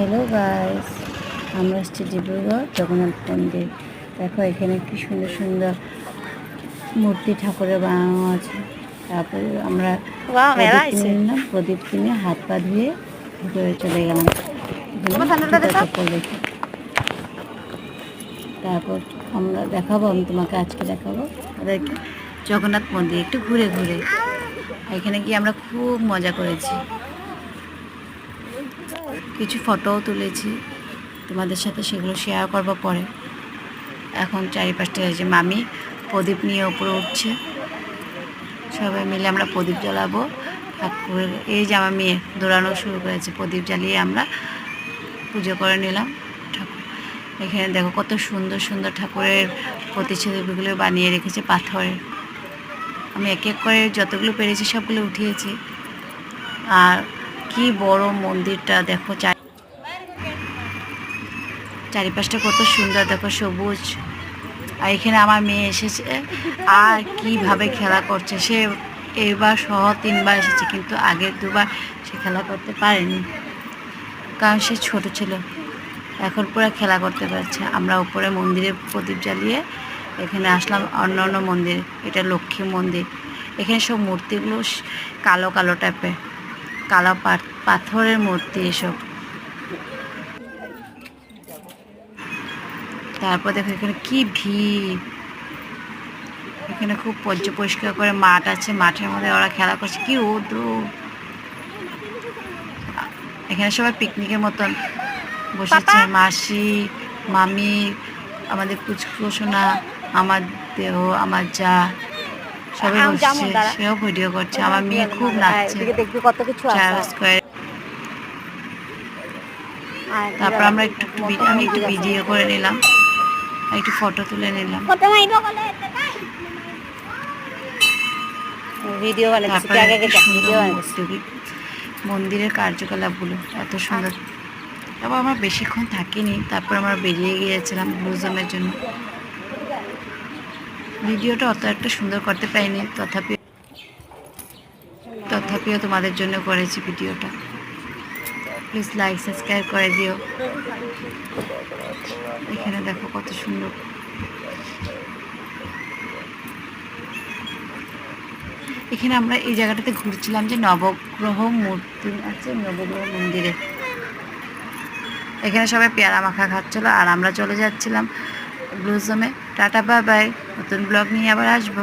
Hello guys, আমরা এসেছি ডিব্রুগড় জগন্নাথ মন্দির। দেখো এখানে কি সুন্দর সুন্দর মূর্তি ঠাকুরের বানানো আছে। তারপরে আমরা প্রদীপ কিনে নিলাম, প্রদীপ কিনে হাত পা ধুয়ে ভিতরে চলে গেলাম। চপ্পল রেখে তারপর আমরা দেখাবো, আমি তোমাকে আজকে দেখাবো ওদেরকে জগন্নাথ মন্দির একটু ঘুরে ঘুরে। এখানে গিয়ে আমরা খুব মজা করেছি, কিছু ফটোও তুলেছি তোমাদের সাথে, সেগুলো শেয়ার করবো পরে। এখন চারিপাশটা হয়েছে, মামি প্রদীপ নিয়ে উপরে উঠছে, সবাই মিলে আমরা প্রদীপ জ্বালাবো ঠাকুরের। এই যে আমার মেয়ে দৌড়ানো শুরু করেছে, প্রদীপ জ্বালিয়ে আমরা পুজো করে নিলাম ঠাকুর। এখানে দেখো কত সুন্দর সুন্দর ঠাকুরের প্রতিচ্ছবিগুলো বানিয়ে রেখেছে পাথরের। আমি এক এক করে যতগুলো পেরেছি সবগুলো উঠিয়েছি। আর কি বড় মন্দিরটা দেখো, চারিপাশটা কত সুন্দর দেখো, সবুজ। আর এখানে আমার মেয়ে এসেছে আর কিভাবে খেলা করছে। সে এইবার সহ 3বার এসেছে, কিন্তু আগের 2বার সে খেলা করতে পারেনি, কারণ সে ছোট ছিল। এখন পুরো খেলা করতে পারছে। আমরা উপরে মন্দিরে প্রদীপ জ্বালিয়ে এখানে আসলাম অন্য অন্য মন্দিরে। এটা লক্ষ্মী মন্দির। এখানে সব মূর্তিগুলো কালো কালো টাইপের, কালো পাথরের মূর্তি এসব। তারপর দেখো এখানে কি ভিড়। এখানে খুব পরিষ্কার করে মাঠ আছে, মাঠের মধ্যে ওরা খেলা করছে, কি রৌদ্র। এখানে সবাই পিকনিকের মতন বসেছে, মাসি, মামি, আমাদের কুচকুচোনা, আমার দেহ, আমার যা, সবাই বসছে, সেও ভিডিও করছে। আমার মেয়ে খুব নাচছে। তারপর আমরা আমি একটু ভিডিও করে নিলাম, একটু ফটো তুলে নিলাম। মন্দিরের কার্যকলাপগুলো এত সুন্দর। তারপর আমরা বেশিক্ষণ থাকিনি, তারপর আমরা বেরিয়ে গিয়েছিলাম মিউজিয়ামের জন্য। ভিডিওটা অত একটা সুন্দর করতে পারিনি, তথাপিও তোমাদের জন্য করেছি ভিডিওটা। প্লিজ লাইক সাবস্ক্রাইব করে দিও। এখানে দেখো কত সুন্দর। এখানে আমরা এই জায়গাটাতে ঘুরছিলাম যে নবগ্রহ মূর্তি আছে, নবগ্রহ মন্দিরে। এখানে সবাই পেয়ারা মাখা খাচ্ছিলো আর আমরা চলে যাচ্ছিলাম ব্লুজমে। টাটা বাই বাই, নতুন ব্লগ নিয়ে আবার আসবো।